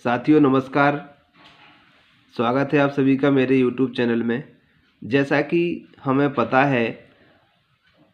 साथियों नमस्कार। स्वागत है आप सभी का मेरे YouTube चैनल में। जैसा कि हमें पता है,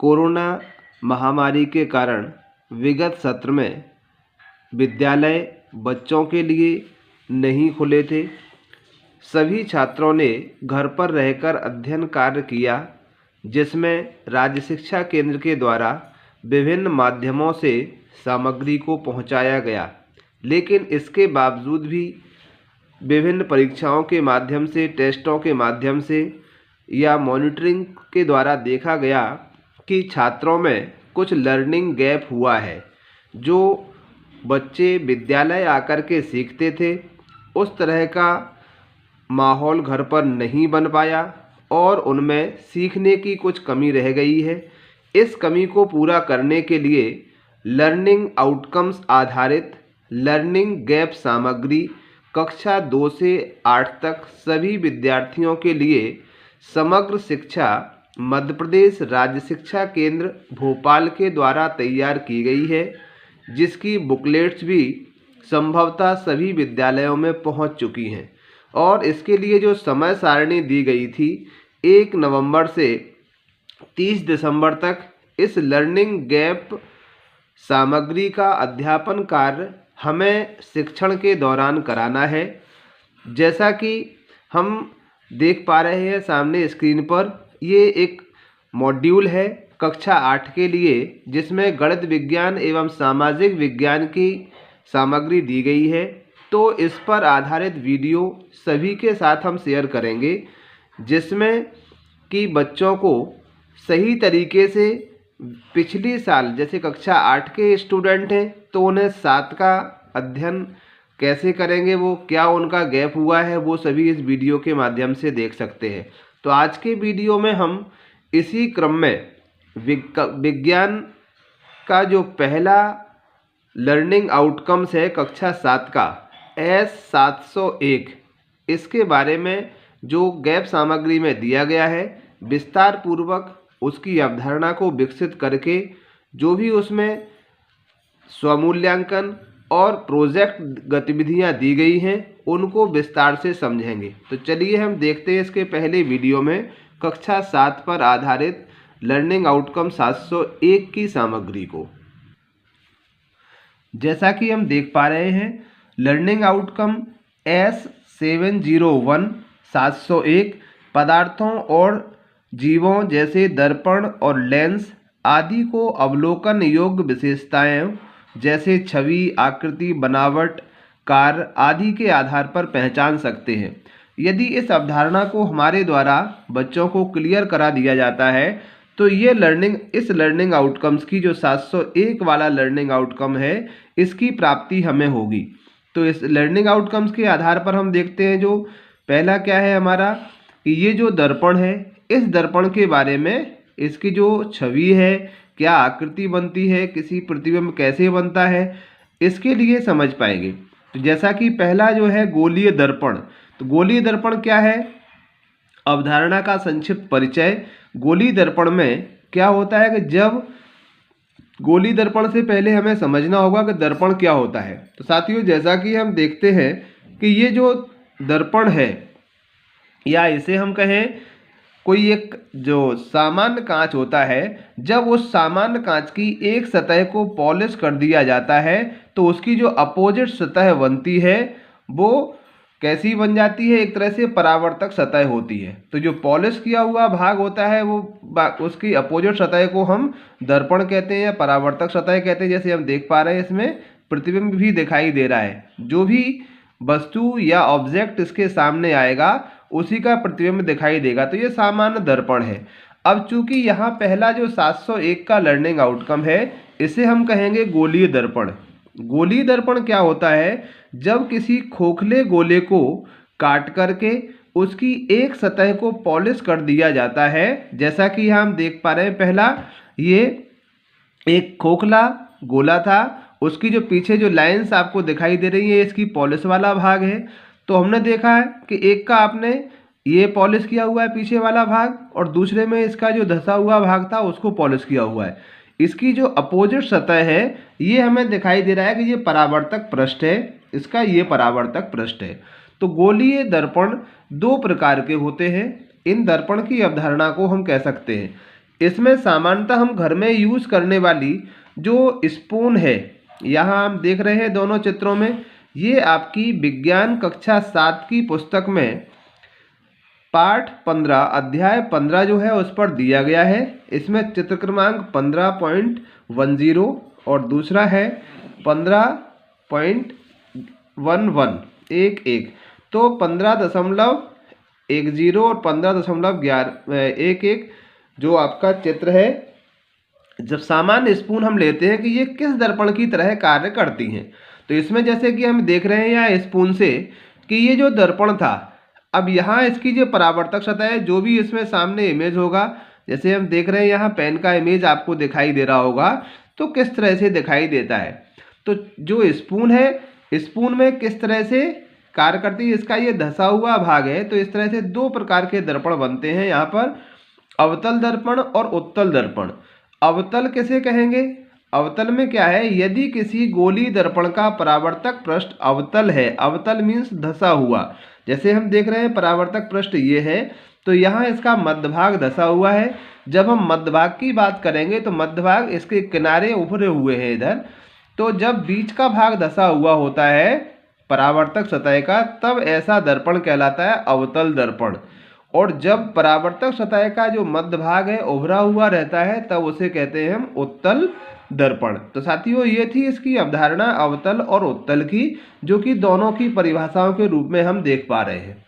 कोरोना महामारी के कारण विगत सत्र में विद्यालय बच्चों के लिए नहीं खुले थे। सभी छात्रों ने घर पर रहकर अध्ययन कार्य किया, जिसमें राज्य शिक्षा केंद्र के द्वारा विभिन्न माध्यमों से सामग्री को पहुंचाया गया। लेकिन इसके बावजूद भी विभिन्न परीक्षाओं के माध्यम से, टेस्टों के माध्यम से या मॉनिटरिंग के द्वारा देखा गया कि छात्रों में कुछ लर्निंग गैप हुआ है। जो बच्चे विद्यालय आकर के सीखते थे, उस तरह का माहौल घर पर नहीं बन पाया और उनमें सीखने की कुछ कमी रह गई है। इस कमी को पूरा करने के लिए लर्निंग आउटकम्स आधारित लर्निंग गैप सामग्री कक्षा 2 से 8 तक सभी विद्यार्थियों के लिए समग्र शिक्षा मध्य प्रदेश राज्य शिक्षा केंद्र भोपाल के द्वारा तैयार की गई है, जिसकी बुकलेट्स भी संभवतः सभी विद्यालयों में पहुंच चुकी हैं। और इसके लिए जो समय सारणी दी गई थी, 1 नवंबर से 30 दिसंबर तक इस लर्निंग गैप सामग्री का अध्यापन कार्य हमें शिक्षण के दौरान कराना है। जैसा कि हम देख पा रहे हैं सामने स्क्रीन पर, ये एक मॉड्यूल है कक्षा 8 के लिए, जिसमें गणित विज्ञान एवं सामाजिक विज्ञान की सामग्री दी गई है। तो इस पर आधारित वीडियो सभी के साथ हम शेयर करेंगे, जिसमें कि बच्चों को सही तरीके से पिछली साल जैसे कक्षा 8 के स्टूडेंट हैं तो उन्हें 7 का अध्ययन कैसे करेंगे, वो क्या उनका गैप हुआ है, वो सभी इस वीडियो के माध्यम से देख सकते हैं। तो आज के वीडियो में हम इसी क्रम में विज्ञान का जो पहला लर्निंग आउटकम्स है कक्षा 7 का S701, इसके बारे में जो गैप सामग्री में दिया गया है, विस्तार पूर्वक उसकी अवधारणा को विकसित करके जो भी उसमें स्वमूल्यांकन और प्रोजेक्ट गतिविधियां दी गई हैं, उनको विस्तार से समझेंगे। तो चलिए हम देखते हैं इसके पहले वीडियो में कक्षा 7 पर आधारित लर्निंग आउटकम 701 की सामग्री को। जैसा कि हम देख पा रहे हैं, लर्निंग आउटकम S701 701 पदार्थों और जीवों जैसे दर्पण और लेंस आदि को अवलोकन योग्य विशेषताएं जैसे छवि, आकृति, बनावट, कार्य आदि के आधार पर पहचान सकते हैं। यदि इस अवधारणा को हमारे द्वारा बच्चों को क्लियर करा दिया जाता है तो ये इस लर्निंग आउटकम्स की जो 701 वाला लर्निंग आउटकम है, इसकी प्राप्ति हमें होगी। तो इस लर्निंग आउटकम्स के आधार पर हम देखते हैं, जो पहला क्या है हमारा, कि ये जो दर्पण है, इस दर्पण के बारे में इसकी जो छवि है, क्या आकृति बनती है, किसी प्रतिबिंब कैसे बनता है, इसके लिए समझ पाएंगे। तो जैसा कि पहला जो है गोलीय दर्पण, तो गोलीय दर्पण क्या है, अवधारणा का संक्षिप्त परिचय। गोलीय दर्पण में क्या होता है कि जब गोलीय दर्पण से पहले हमें समझना होगा कि दर्पण क्या होता है। तो साथियों, जैसा कि हम देखते हैं कि ये जो दर्पण है, या इसे हम कहें कोई एक जो सामान्य कांच होता है, जब उस सामान्य कांच की एक सतह को पॉलिश कर दिया जाता है तो उसकी जो अपोजिट सतह बनती है वो कैसी बन जाती है, एक तरह से परावर्तक सतह होती है। तो जो पॉलिश किया हुआ भाग होता है वो उसकी अपोजिट सतह को हम दर्पण कहते हैं या परावर्तक सतह कहते हैं। जैसे हम देख पा रहे हैं, इसमें प्रतिबिंब भी दिखाई दे रहा है, जो भी वस्तु या ऑब्जेक्ट इसके सामने आएगा उसी का प्रतिबिंब दिखाई देगा। तो ये सामान्य दर्पण है। अब चूंकि यहाँ पहला जो 701 का लर्निंग आउटकम है, इसे हम कहेंगे गोलीय दर्पण। गोलीय दर्पण क्या होता है, जब किसी खोखले गोले को काट करके उसकी एक सतह को पॉलिश कर दिया जाता है। जैसा कि यहाँ हम देख पा रहे हैं, पहला ये एक खोखला गोला था, उसकी जो पीछे जो लाइंस आपको दिखाई दे रही है, इसकी पॉलिश वाला भाग है। तो हमने देखा है कि एक का आपने ये पॉलिश किया हुआ है पीछे वाला भाग, और दूसरे में इसका जो धसा हुआ भाग था उसको पॉलिश किया हुआ है। इसकी जो अपोजिट सतह है ये हमें दिखाई दे रहा है कि ये परावर्तक पृष्ठ है, इसका ये परावर्तक पृष्ठ है। तो गोलीय दर्पण दो प्रकार के होते हैं। इन दर्पण की अवधारणा को हम कह सकते हैं, इसमें सामान्यतः हम घर में यूज करने वाली जो स्पून है, यहाँ हम देख रहे हैं दोनों चित्रों में, ये आपकी विज्ञान कक्षा 7 की पुस्तक में पाठ 15 अध्याय 15 जो है उस पर दिया गया है। इसमें चित्र क्रमांक 15.10 और दूसरा है 15.11 तो 15.10 और 15.11 जो आपका चित्र है, जब सामान्य स्पून हम लेते हैं कि ये किस दर्पण की तरह कार्य करती हैं। तो इसमें जैसे कि हम देख रहे हैं यहाँ स्पून से कि ये जो दर्पण था, अब यहाँ इसकी जो परावर्तक सतह है, जो भी इसमें सामने इमेज होगा, जैसे हम देख रहे हैं यहाँ पेन का इमेज आपको दिखाई दे रहा होगा, तो किस तरह से दिखाई देता है। तो जो स्पून है, स्पून में किस तरह से कार्य करती है, इसका ये धंसा हुआ भाग है। तो इस तरह से दो प्रकार के दर्पण बनते हैं यहाँ पर, अवतल दर्पण और उत्तल दर्पण। अवतल किसे कहेंगे? अवतल में क्या है, यदि किसी गोली दर्पण का परावर्तक पृष्ठ अवतल है, अवतल मीन्स धंसा हुआ, जैसे हम देख रहे हैं परावर्तक पृष्ठ ये है, तो यहाँ इसका मध्य भाग धंसा हुआ है। जब हम मध्य भाग की बात करेंगे तो मध्य भाग इसके किनारे उभरे हुए हैं इधर, तो जब बीच का भाग धंसा हुआ होता है परावर्तक सतह का, तब ऐसा दर्पण कहलाता है अवतल दर्पण। और जब परावर्तक सतह का जो मध्य भाग है उभरा हुआ रहता है, तब उसे कहते हैं हम उत्तल दर्पण। तो साथियों, ये थी इसकी अवधारणा अवतल और उत्तल की, जो कि दोनों की परिभाषाओं के रूप में हम देख पा रहे हैं।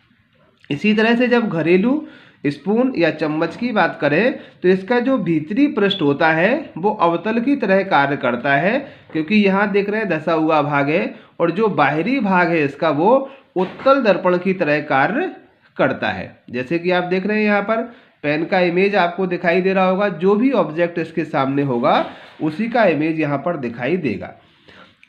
इसी तरह से जब घरेलू स्पून या चम्मच की बात करें तो इसका जो भीतरी पृष्ठ होता है वो अवतल की तरह कार्य करता है, क्योंकि यहाँ देख रहे हैं धंसा हुआ भाग है, और जो बाहरी भाग है इसका वो उत्तल दर्पण की तरह कार्य करता है। जैसे कि आप देख रहे हैं यहाँ पर पेन का इमेज आपको दिखाई दे रहा होगा, जो भी ऑब्जेक्ट इसके सामने होगा उसी का इमेज यहाँ पर दिखाई देगा।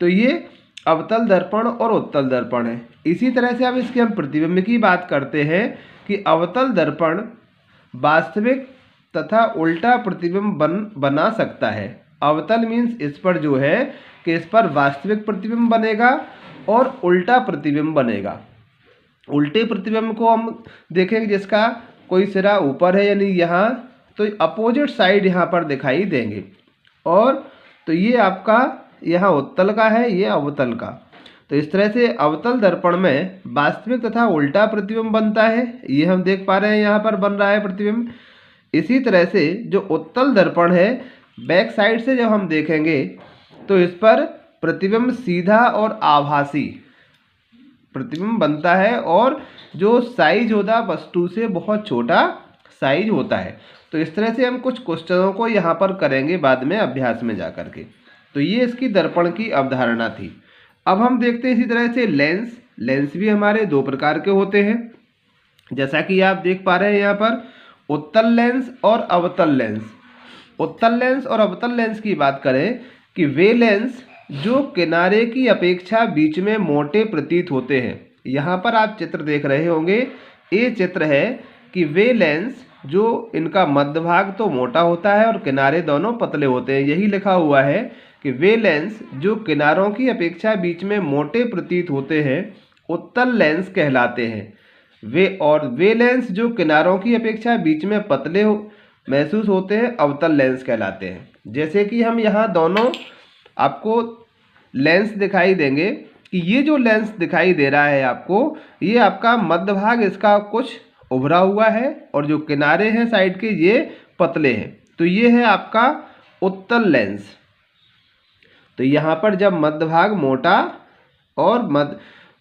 तो ये अवतल दर्पण और उत्तल दर्पण है। इसी तरह से अब इसके हम प्रतिबिंब की बात करते हैं कि अवतल दर्पण वास्तविक तथा उल्टा प्रतिबिंब बना सकता है। अवतल मीन्स इस पर जो है कि इस पर वास्तविक प्रतिबिंब बनेगा और उल्टा प्रतिबिंब बनेगा। उल्टे प्रतिबिंब को हम देखेंगे जिसका कोई सिरा ऊपर है, यानी यहाँ, तो अपोजिट साइड यहाँ पर दिखाई देंगे। और तो ये आपका यहाँ उत्तल का है, ये अवतल का। तो इस तरह से अवतल दर्पण में वास्तविक तथा उल्टा प्रतिबिंब बनता है, ये हम देख पा रहे हैं यहाँ पर बन रहा है प्रतिबिंब। इसी तरह से जो उत्तल दर्पण है, बैक साइड से जब हम देखेंगे तो इस पर प्रतिबिंब सीधा और आभासी प्रतिबिंब बनता है, और जो साइज होता है वस्तु से बहुत छोटा साइज होता है। तो इस तरह से हम कुछ क्वेश्चनों को यहाँ पर करेंगे बाद में अभ्यास में जा करके। तो ये इसकी दर्पण की अवधारणा थी। अब हम देखते हैं इसी तरह से लेंस। लेंस भी हमारे दो प्रकार के होते हैं, जैसा कि आप देख पा रहे हैं यहाँ पर उत्तल लेंस और अवतल लेंस। उत्तल लेंस और अवतल लेंस की बात करें कि वे लेंस जो किनारे की अपेक्षा बीच में मोटे प्रतीत होते हैं। यहाँ पर आप चित्र देख रहे होंगे, ये चित्र है कि वे लेंस जो इनका मध्य भाग तो मोटा होता है और किनारे दोनों पतले होते हैं। यही लिखा हुआ है कि वे लेंस जो किनारों की अपेक्षा बीच में मोटे प्रतीत होते हैं उत्तल लेंस कहलाते हैं। वे लेंस जो किनारों की अपेक्षा बीच में पतले महसूस होते हैं अवतल लेंस कहलाते हैं। जैसे कि हम यहाँ दोनों आपको लेंस दिखाई देंगे कि ये जो लेंस दिखाई दे रहा है आपको, ये आपका मध्य भाग इसका कुछ उभरा हुआ है और जो किनारे हैं साइड के ये पतले हैं। तो ये है आपका उत्तल लेंस। तो यहाँ पर जब मध्य भाग मोटा और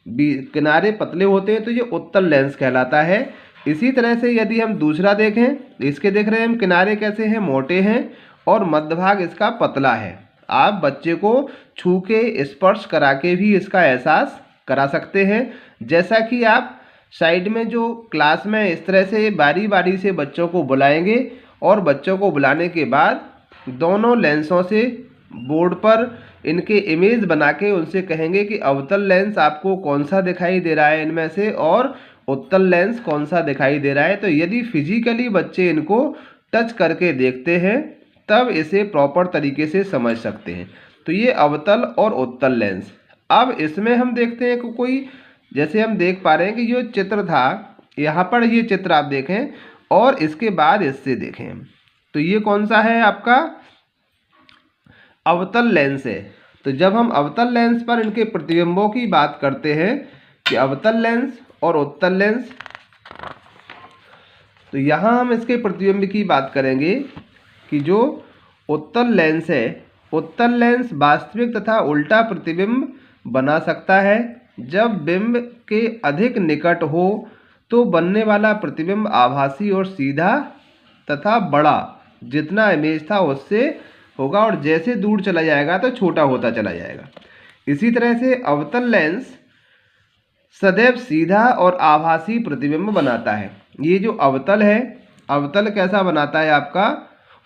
किनारे पतले होते हैं तो ये उत्तल लेंस कहलाता है। इसी तरह से यदि हम दूसरा देखें, इसके देख रहे हैं हम किनारे कैसे हैं, मोटे हैं और मध्य भाग इसका पतला है। आप बच्चे को छू के स्पर्श करा के भी इसका एहसास करा सकते हैं। जैसा कि आप साइड में जो क्लास में इस तरह से बारी बारी से बच्चों को बुलाएंगे और बच्चों को बुलाने के बाद दोनों लेंसों से बोर्ड पर इनके इमेज बना के उनसे कहेंगे कि अवतल लेंस आपको कौन सा दिखाई दे रहा है इनमें से और उत्तल लेंस कौन सा दिखाई दे रहा है। तो यदि फिजिकली बच्चे इनको टच करके देखते हैं तब इसे प्रॉपर तरीके से समझ सकते हैं। तो ये अवतल और उत्तल लेंस। अब इसमें हम देखते हैं कि कोई, जैसे हम देख पा रहे हैं कि जो चित्र था यहाँ पर, ये चित्र आप देखें और इसके बाद इससे देखें, तो ये कौन सा है आपका अवतल लेंस है। तो जब हम अवतल लेंस पर इनके प्रतिबिंबों की बात करते हैं कि अवतल लेंस और उत्तल लेंस, तो यहाँ हम इसके प्रतिबिंब की बात करेंगे कि जो उत्तल लेंस है, उत्तल लेंस वास्तविक तथा उल्टा प्रतिबिंब बना सकता है। जब बिंब के अधिक निकट हो तो बनने वाला प्रतिबिंब आभासी और सीधा तथा बड़ा जितना इमेज था उससे होगा, और जैसे दूर चला जाएगा तो छोटा होता चला जाएगा। इसी तरह से अवतल लेंस सदैव सीधा और आभासी प्रतिबिंब बनाता है। ये जो अवतल है, अवतल कैसा बनाता है आपका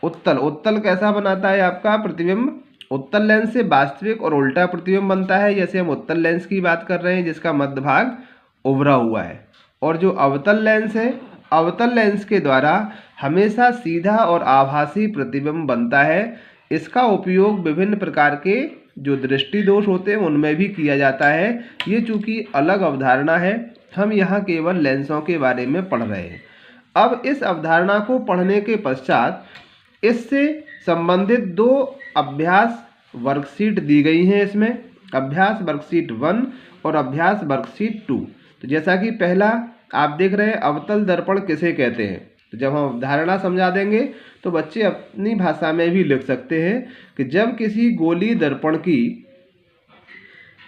उत्तल, उत्तल कैसा बनाता है आपका प्रतिबिंब, उत्तल लेंस से वास्तविक और उल्टा प्रतिबिंब बनता है। जैसे हम उत्तल लेंस की बात कर रहे हैं जिसका मध्य भाग उभरा हुआ है, और जो अवतल लेंस है, अवतल लेंस के द्वारा हमेशा सीधा और आभासी प्रतिबिंब बनता है। इसका उपयोग विभिन्न प्रकार के जो दृष्टि दोष होते हैं उनमें भी किया जाता है। ये चूंकि अलग अवधारणा है, हम यहाँ केवल लेंसों के बारे में पढ़ रहे हैं। अब इस अवधारणा को पढ़ने के पश्चात इससे संबंधित 2 अभ्यास वर्कशीट दी गई हैं। इसमें अभ्यास वर्कशीट 1 और अभ्यास वर्कशीट 2। तो जैसा कि पहला आप देख रहे हैं, अवतल दर्पण किसे कहते हैं। तो जब हम अवधारणा समझा देंगे तो बच्चे अपनी भाषा में भी लिख सकते हैं कि जब किसी गोलीय दर्पण की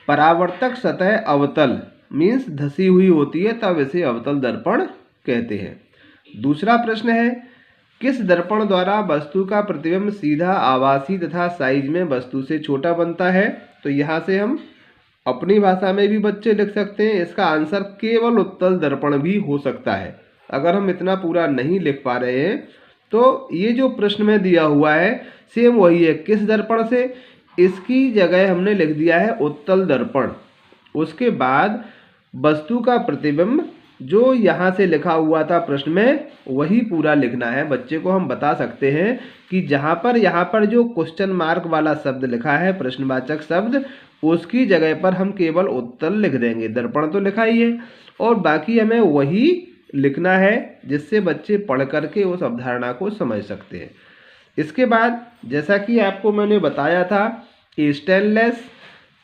परावर्तक सतह अवतल मीन्स धसी हुई होती है तब इसे अवतल दर्पण कहते हैं। दूसरा प्रश्न है, किस दर्पण द्वारा वस्तु का प्रतिबिंब सीधा, आभासी तथा साइज में वस्तु से छोटा बनता है। तो यहाँ से हम अपनी भाषा में भी बच्चे लिख सकते हैं। इसका आंसर केवल उत्तल दर्पण भी हो सकता है। अगर हम इतना पूरा नहीं लिख पा रहे हैं तो ये जो प्रश्न में दिया हुआ है सेम वही है, किस दर्पण से, इसकी जगह हमने लिख दिया है उत्तल दर्पण। उसके बाद वस्तु का प्रतिबिंब जो यहाँ से लिखा हुआ था प्रश्न में वही पूरा लिखना है। बच्चे को हम बता सकते हैं कि यहाँ पर जो क्वेश्चन मार्क वाला शब्द लिखा है, प्रश्नवाचक शब्द, उसकी जगह पर हम केवल उत्तल लिख देंगे। दर्पण तो लिखा ही है और बाकी हमें वही लिखना है जिससे बच्चे पढ़ करके उस अवधारणा को समझ सकते हैं। इसके बाद जैसा कि आपको मैंने बताया था कि स्टेनलेस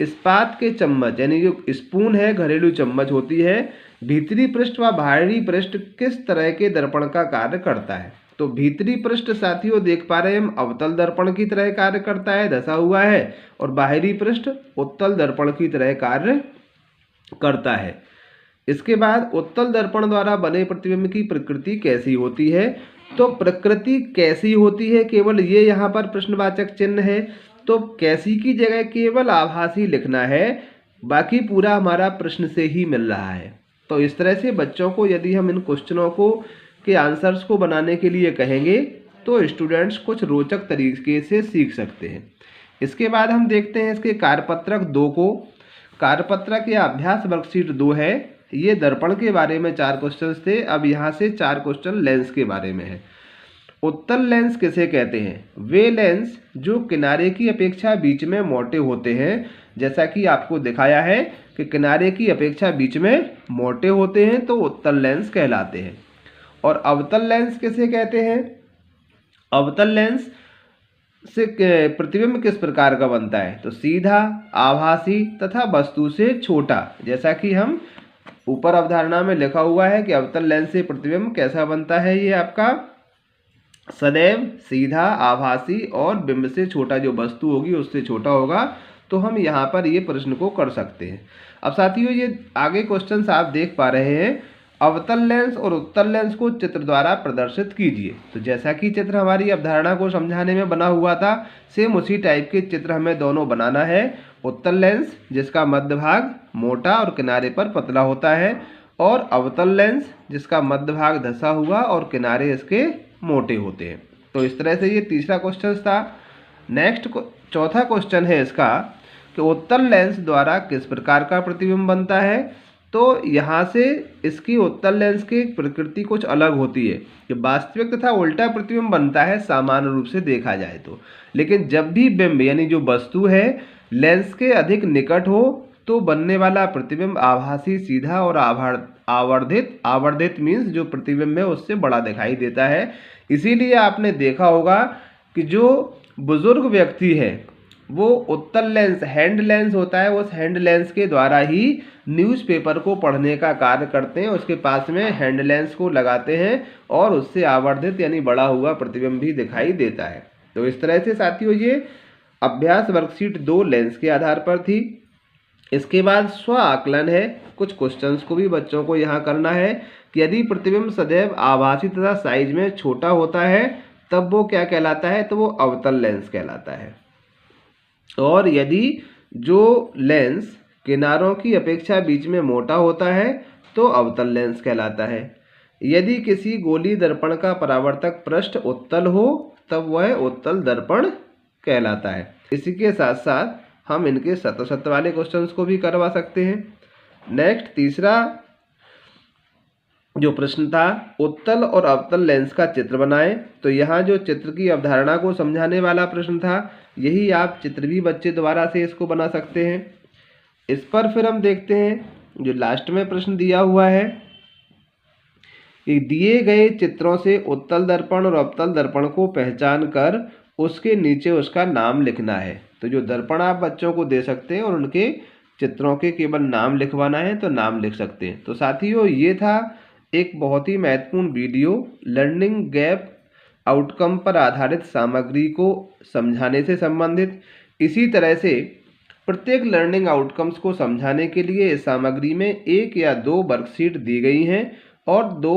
इस्पात के चम्मच यानी जो स्पून है, घरेलू चम्मच होती है, भीतरी पृष्ठ व बाहरी पृष्ठ किस तरह के दर्पण का कार्य करता है। तो भीतरी पृष्ठ साथियों देख पा रहे हैं हम अवतल दर्पण की तरह कार्य करता है, धसा हुआ है, और बाहरी पृष्ठ उत्तल दर्पण की तरह कार्य करता है। इसके बाद उत्तल दर्पण द्वारा बने प्रतिबिंब की प्रकृति कैसी होती है। तो प्रकृति कैसी होती है केवल ये यहाँ पर प्रश्नवाचक चिन्ह है, तो कैसी की जगह केवल आभासी लिखना है, बाकी पूरा हमारा प्रश्न से ही मिल रहा है। तो इस तरह से बच्चों को यदि हम इन क्वेश्चनों को के आंसर्स को बनाने के लिए कहेंगे तो स्टूडेंट्स कुछ रोचक तरीके से सीख सकते हैं। इसके बाद हम देखते हैं इसके कार्यपत्रक 2 को। कार्यपत्रक या अभ्यास वर्कशीट 2 है। ये दर्पण के बारे में 4 क्वेश्चंस थे। अब यहाँ से 4 क्वेश्चन लेंस के बारे में है। उत्तल लेंस किसे कहते हैं? वे लेंस जो किनारे की अपेक्षा बीच में मोटे होते हैं, जैसा कि आपको दिखाया है कि किनारे की अपेक्षा बीच में मोटे होते हैं तो उत्तल लेंस कहलाते हैं। और अवतल लेंस किसे कहते हैं? अवतल लेंस से प्रतिबिंब किस प्रकार का बनता है? तो सीधा, आभासी तथा वस्तु से छोटा। जैसा कि हम ऊपर अवधारणा में लिखा हुआ है कि अवतल लेंस से प्रतिबिंब कैसा बनता है, ये आपका सदैव सीधा, आभासी और बिंब से छोटा, जो वस्तु होगी उससे छोटा होगा। तो हम यहाँ पर ये प्रश्न को कर सकते हैं। अब साथियों ये आगे क्वेश्चन आप देख पा रहे हैं। अवतल लेंस और उत्तल लेंस को चित्र द्वारा प्रदर्शित कीजिए। तो जैसा कि चित्र हमारी अवधारणा को समझाने में बना हुआ था, सेम उसी टाइप के चित्र हमें दोनों बनाना है। उत्तल लेंस जिसका मध्य भाग मोटा और किनारे पर पतला होता है, और अवतल लेंस जिसका मध्य भाग धंसा हुआ और किनारे इसके मोटे होते हैं। तो इस तरह से ये तीसरा क्वेश्चन था। नेक्स्ट चौथा क्वेश्चन है इसका कि उत्तल लेंस द्वारा किस प्रकार का प्रतिबिंब बनता है। तो यहाँ से इसकी उत्तल लेंस की प्रकृति कुछ अलग होती है कि वास्तविक तथा उल्टा प्रतिबिंब बनता है सामान्य रूप से देखा जाए तो। लेकिन जब भी बिंब यानी जो वस्तु है लेंस के अधिक निकट हो तो बनने वाला प्रतिबिंब आभासी, सीधा और आवर्धित मीन्स जो प्रतिबिंब है उससे बड़ा दिखाई देता है। इसीलिए आपने देखा होगा कि जो बुजुर्ग व्यक्ति है वो उत्तल लेंस, हैंड लेंस होता है, उस हैंड लेंस के द्वारा ही न्यूज़पेपर को पढ़ने का कार्य करते हैं। उसके पास में हैंड लेंस को लगाते हैं और उससे आवर्धित यानी बड़ा हुआ प्रतिबिंब भी दिखाई देता है। तो इस तरह से साथियों ये अभ्यास वर्कशीट 2 लेंस के आधार पर थी। इसके बाद स्व आकलन है। कुछ क्वेश्चंस को भी बच्चों को यहाँ करना है कि यदि प्रतिबिंब सदैव आभासी तथा साइज में छोटा होता है तब वो क्या कहलाता है, तो वो अवतल लेंस कहलाता है। और यदि जो लेंस किनारों की अपेक्षा बीच में मोटा होता है तो अवतल लेंस कहलाता है। यदि किसी गोली दर्पण का परावर्तक पृष्ठ उत्तल हो तब वह उत्तल दर्पण कहलाता है। इसी के साथ साथ हम इनके शत वाले क्वेश्चंस को भी करवा सकते हैं। नेक्स्ट तीसरा जो प्रश्न था, उत्तल और अवतल लेंस का चित्र बनाएं। तो यहाँ जो चित्र की अवधारणा को समझाने वाला प्रश्न था, यही आप चित्र भी बच्चे द्वारा से इसको बना सकते हैं। इस पर फिर हम देखते हैं जो लास्ट में प्रश्न दिया हुआ है कि दिए गए चित्रों से उत्तल दर्पण और अवतल दर्पण को पहचान कर उसके नीचे उसका नाम लिखना है। तो जो दर्पण आप बच्चों को दे सकते हैं और उनके चित्रों के केवल नाम लिखवाना है तो नाम लिख सकते हैं। तो साथियों ये था एक बहुत ही महत्वपूर्ण वीडियो लर्निंग गैप आउटकम पर आधारित सामग्री को समझाने से संबंधित। इसी तरह से प्रत्येक लर्निंग आउटकम्स को समझाने के लिए इस सामग्री में 1 या 2 वर्कशीट दी गई हैं और 2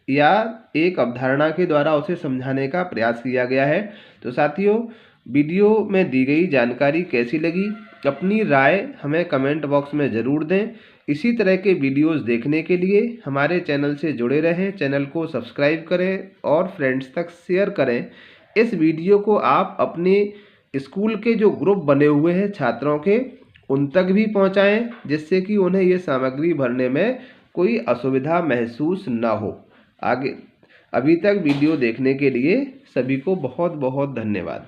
या 1 अवधारणा के द्वारा उसे समझाने का प्रयास किया गया है। तो साथियों वीडियो में दी गई जानकारी कैसी लगी, अपनी राय हमें कमेंट बॉक्स में ज़रूर दें। इसी तरह के वीडियोस देखने के लिए हमारे चैनल से जुड़े रहें, चैनल को सब्सक्राइब करें और फ्रेंड्स तक शेयर करें। इस वीडियो को आप अपने स्कूल के जो ग्रुप बने हुए हैं छात्रों के, उन तक भी पहुंचाएं, जिससे कि उन्हें ये सामग्री भरने में कोई असुविधा महसूस ना हो। आगे अभी तक वीडियो देखने के लिए सभी को बहुत बहुत धन्यवाद।